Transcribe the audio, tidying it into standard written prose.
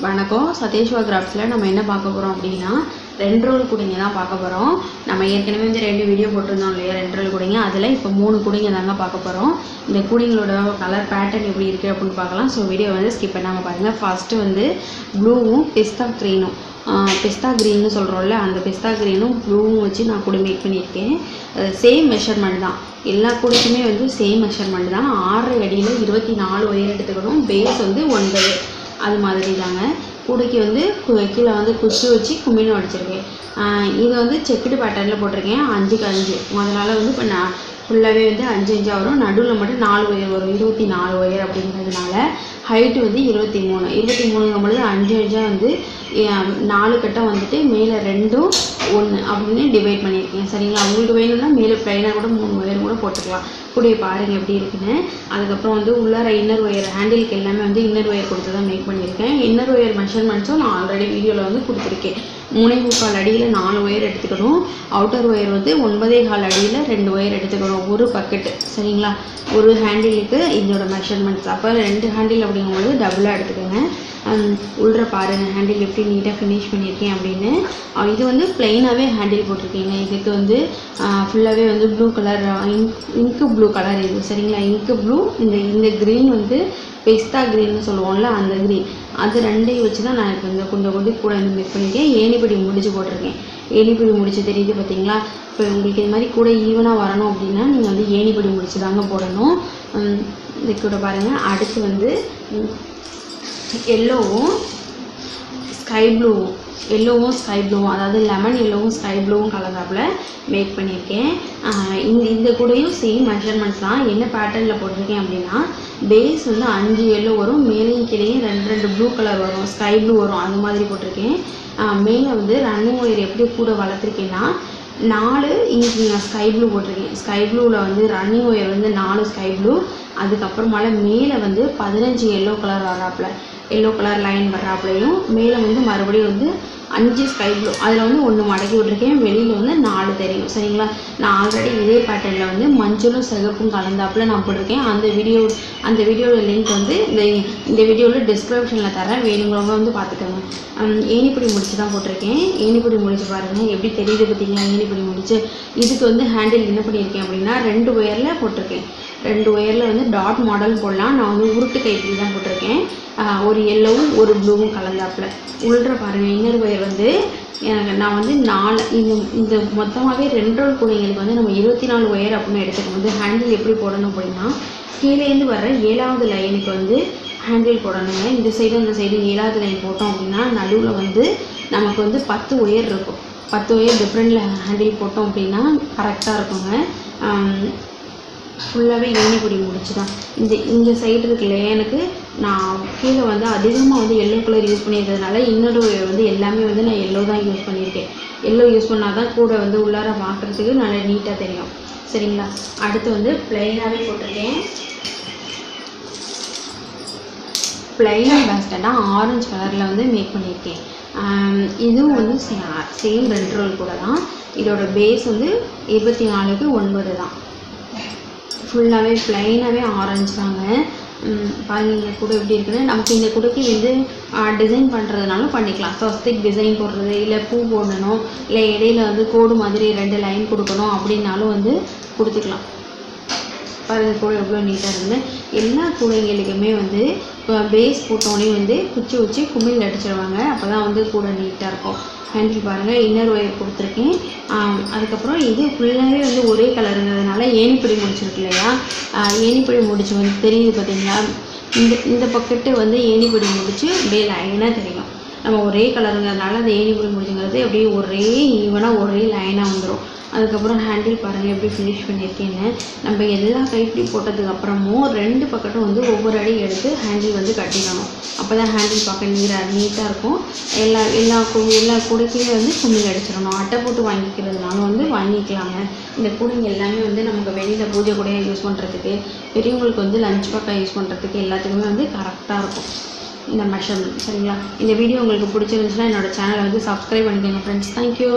வணக்கம். சதீஷ்வா கிராஃப்ட்ஸில் நம்ம என்ன பார்க்க போகிறோம் அப்படின்னா 2 ரோல் குடிங்க தான் பார்க்க போகிறோம். நம்ம ஏற்கனவே வந்து 2 வீடியோ போட்டிருந்தோம் இல்லையா, 2 ரோல் குடிங்க. அதில் இப்போ 3 குடிங்க தாங்க பார்க்க போகிறோம். இந்த குடிங்களோட கலர் பேட்டர்ன் எப்படி இருக்குது அப்படின்னு பார்க்கலாம். ஸோ வீடியோ வந்து ஸ்கிப் பண்ணாமல் பாருங்கள். ஃபஸ்ட்டு வந்து ப்ளூவும் பிஸ்தா க்ரீனும், பிஸ்தா க்ரீன்னு சொல்கிறோம்ல, அந்த பிஸ்தா க்ரீனும் ப்ளூவும் வச்சு நான் கூட மேக் பண்ணியிருக்கேன். சேம் மெஷர்மெண்ட் தான், எல்லா கூடைக்குமே வந்து சேம் மெஷர்மெண்ட் தான். 6 அடியில் 24 ஒயர் எடுத்துக்கணும். பேஸ் வந்து 9 அது மாதிரி தாங்க. கூடைக்கு வந்து கீழே வந்து குச்சி வச்சு கும்மின்னு அடிச்சிருக்கேன். இது வந்து செக்குடு பேட்டர்னில் போட்டிருக்கேன். 5க்கு 5 அதனால் வந்து இப்போ நான் ஃபுல்லாகவே வந்து 5 5 வரும். நடுவில் மட்டும் 4 ஒயர் வரும். 24 ஒயர் அப்படிங்கிறதுனால ஹைட்டு வந்து 23 23ங்கும்போது 5 5 வந்து 4 கட்டம் வந்துட்டு மேலே 2 1 அப்படின்னு டிவைட் பண்ணியிருக்கேன். சரிங்களா? உங்களுக்கு வேணும்னா மேலே ப்ளைனாக கூட 3 ஒயர் கூட போட்டுக்கலாம். கூடிய பாருங்கள் எப்படி இருக்குன்னு. அதுக்கப்புறம் வந்து உள்ளார இன்னர் ஒயர் ஹேண்டிலுக்கு எல்லாமே வந்து இன்னர் ஒயர் கொடுத்து தான் மேக் பண்ணியிருக்கேன். இன்னர் ஒயர் மெஷர்மெண்ட்ஸும் நான் ஆல்ரெடி வீடியோவில் வந்து கொடுத்துருக்கேன். 3.25 அடியில் 4 ஒயர் எடுத்துக்கணும். அவுட்டர் ஒயர் வந்து 9.25 அடியில் 2 ஒயர் எடுத்துக்கணும். ஒரு பக்கெட்டு. சரிங்களா? ஒரு ஹேண்டிலுக்கு இதோட மெஷர்மெண்ட்ஸ். அப்போ 2 ஹேண்டில் அப்படிங்கும்போது டபுளாக எடுத்துக்கோங்க. உள்ள பாருங்கள் ஹேண்டில் எப்படி நீட்டாக ஃபினிஷ் பண்ணியிருக்கேன் அப்படின்னு. இது வந்து ப்ளைனாகவே ஹேண்டில் போட்டிருக்கீங்க. இதுக்கு வந்து ஃபுல்லாகவே வந்து ப்ளூ கலர் இங்கு ப்ளூ கலர் இது. சரிங்களா? இங்கு ப்ளூ, இந்த க்ரீன் வந்து பிஸ்தா க்ரீன்னு சொல்லுவோம்ல, அந்த க்ரீன். அது ரெண்டையும் வச்சு தான் நான் இப்போ இந்த கொஞ்சம் கூட வந்து மேக் பண்ணியிருக்கேன். ஏணிப்படி முடிச்சு போட்டிருக்கேன். ஏணிப்படி முடிச்சு தெரியுது பார்த்தீங்களா? இப்போ உங்களுக்கு இது மாதிரி கூட ஈவனாக வரணும் அப்படின்னா நீங்கள் வந்து ஏணிப்படி முடிச்சு தாங்க போடணும். இது கூட பாருங்கள். அடுத்து வந்து எல்லோவும் ஸ்கை ப்ளூவும் அதாவது லெமன் எல்லோவும் ஸ்கை ப்ளூவும் கலந்தாப்பில் மேக் பண்ணியிருக்கேன். இந்த கூடையும் சேம் மெஷர்மெண்ட்ஸ் தான். என்ன பேட்டர்னில் போட்டிருக்கேன் அப்படின்னா, பேஸ் வந்து 5 எல்லோ வரும், மேலேயும் கீழேயும் 2 ப்ளூ கலர் வரும், ஸ்கை ப்ளூ வரும், அது மாதிரி போட்டிருக்கேன். மேலே வந்து ரன்னிங் ஒயர் எப்படி கூட வளர்த்துருக்கேன்னா 4 இன்ச்சு நான் ஸ்கை ப்ளூ போட்டிருக்கேன். ஸ்கை ப்ளூவில் வந்து ரன்னிங் ஒயர் வந்து 4 ஸ்கை ப்ளூ, அதுக்கப்புறமால மேலே வந்து 15 எல்லோ கலர் வராப்பில், எல்லோ கலர் லைன் வர்றாப்புலையும், மேலே வந்து மறுபடியும் வந்து 5 ஸ்கை ப்ளூ, அதில் வந்து 1 மடக்கி விட்ருக்கேன். வெளியில் வந்து 4 தெரியும். சரிங்களா? நான் ஆல்ரெடி இதே பேட்டர்னில் வந்து மஞ்சளும் சிகப்பும் கலந்தாப்பில் நான் போட்டிருக்கேன். அந்த வீடியோட லிங்க் வந்து இந்த வீடியோவில் டிஸ்கிரிப்ஷனில் தரேன், வேணுங்கிறவங்க வந்து பார்த்துக்கோங்க. ஏணிப்படி முடிச்சு தான் போட்டிருக்கேன். ஏணிப்படி முடிச்சு பாருங்கள் எப்படி தெரியுது பார்த்தீங்களா? ஏணிப்படி முடிச்சு இதுக்கு வந்து ஹேண்டில் என்ன பண்ணியிருக்கேன் அப்படின்னா 2 ஒயரில் போட்டிருக்கேன். 2 ஒயரில் வந்து டாட் மாடல் போடலாம். நான் வந்து உருட்டு கைப்பிடி தான் போட்டிருக்கேன். ஒரு எல்லோவும் ஒரு ப்ளூவும் கலந்தாப்பில். உள்ள பாருங்கள் இன்னர் ஒயர் வந்து நான் வந்து 4 இந்த மொத்தமாகவே 2 ரோல் கூடைங்களுக்கு வந்து நம்ம 24 ஒயர் அப்படின்னு எடுத்துக்கும் போது ஹேண்டில் எப்படி போடணும் அப்படின்னா, கீழேருந்து வர்ற 7வது லைனுக்கு வந்து ஹேண்டில் போடணுங்க. இந்த சைடு 7வது லைன் போட்டோம் அப்படின்னா நடுவில் வந்து நமக்கு வந்து 10 ஒயர் இருக்கும். 10 ஒயர் டிஃப்ரெண்டில் ஹேண்டில் போட்டோம் அப்படின்னா கரெக்டாக இருக்குங்க. ஃபுல்லாகவே ஏணிப்படி முடிச்சு தான். இந்த சைடு இருக்குல்ல, எனக்கு நான் கீழே வந்து அதிகமாக வந்து எல்லோ கலர் யூஸ் பண்ணியிருக்கிறதுனால இன்னொரு வந்து எல்லாமே வந்து நான் எல்லோ தான் யூஸ் பண்ணியிருக்கேன். எல்லோ யூஸ் பண்ணால் தான் கூட வந்து உள்ளார பார்க்குறதுக்கு நல்லா நீட்டாக தெரியும். சரிங்களா? அடுத்து வந்து ப்ளைனாகவே போட்டிருக்கேன். ப்ளைனாக பேஸ்டாக ஆரஞ்சு கலரில் வந்து மேக் பண்ணியிருக்கேன். இதுவும் வந்து சேம் 2 ரோல் கூட தான். இதோட பேஸ் வந்து 24க்கு 9 தான். ஃபுல்லாகவே ப்ளைனாகவே ஆரஞ்சு தாங்க. பாருங்கள் இந்த கூட எப்படி இருக்குன்னு. நமக்கு இந்த கூடைக்கு வந்து டிசைன் பண்ணுறதுனாலும் பண்ணிக்கலாம். ஸ்வஸ்திக் டிசைன் போடுறது, இல்லை பூ போடணும், இல்லை இடையில வந்து கோடு மாதிரி 2 லைன் கொடுக்கணும் அப்படின்னாலும் வந்து கொடுத்துக்கலாம். பாருங்கள் கூட எவ்வளோ நீட்டாக இருக்குன்னு. எல்லா கூடைங்களுக்குமே வந்து பேஸ் போட்டோன்னே வந்து குச்சி வச்சு குமிழ் அடிச்சிடுவாங்க. அப்போ தான் வந்து கூட நீட்டாக இருக்கும். ஹேண்டில் பாருங்கள் இன்னர் ஒயர் கொடுத்துருக்கேன். அதுக்கப்புறம் இது ஃபுல்லாகவே வந்து ஒரே கலருங்கிறதுனால ஏணிப்படி முடிச்சிருக்கு இல்லையா, ஏணிப்படி முடிச்சு வந்து தெரியுது பார்த்தீங்களா? இந்த பக்கெட்டு வந்து ஏணிப்படி முடிச்சு அப்படியே லைனாக தெரியும். நம்ம ஒரே கலருங்கிறதுனால அந்த ஏணிப்படி முடிச்சுங்கிறது அப்படியே ஒரே ஈவனாக ஒரே லைனாக வந்துடும். அதுக்கப்புறம் ஹேண்டில் பாருங்கள் எப்படி ஃபினிஷ் பண்ணியிருக்கேன்னு. நம்ம எல்லா கைப்பிடி போட்டதுக்கு அப்புறமும் 2 பக்கெட்டும் வந்து ஒவ்வொரு அடி எடுத்து ஹேண்டில் வந்து கட்டிக்கணும். அப்போ தான் ஹேண்டில் பார்க்க நீட்டாக இருக்கும். எல்லா கூடைக்குமே வந்து குமிழ் அடிச்சிடணும். அட்டை போட்டு வாங்கிக்கிறதுனாலும் வந்து வாங்கிக்கலாங்க. இந்த கூடைங்க எல்லாமே வந்து நமக்கு வெளியில் பூஜை கூடையாக யூஸ் பண்ணுறதுக்கு, பெரியவங்களுக்கு வந்து லஞ்ச் பேக்காக யூஸ் பண்ணுறதுக்கு எல்லாத்துக்குமே வந்து கரெக்டாக இருக்கும் இந்த மெஷர்மெண்ட். சரிங்களா? இந்த வீடியோ உங்களுக்கு பிடிச்சிருந்துச்சுன்னா என்னோடய சேனலை வந்து சப்ஸ்கிரைப் பண்ணிக்கோங்க ஃப்ரெண்ட்ஸ். தேங்க்யூ.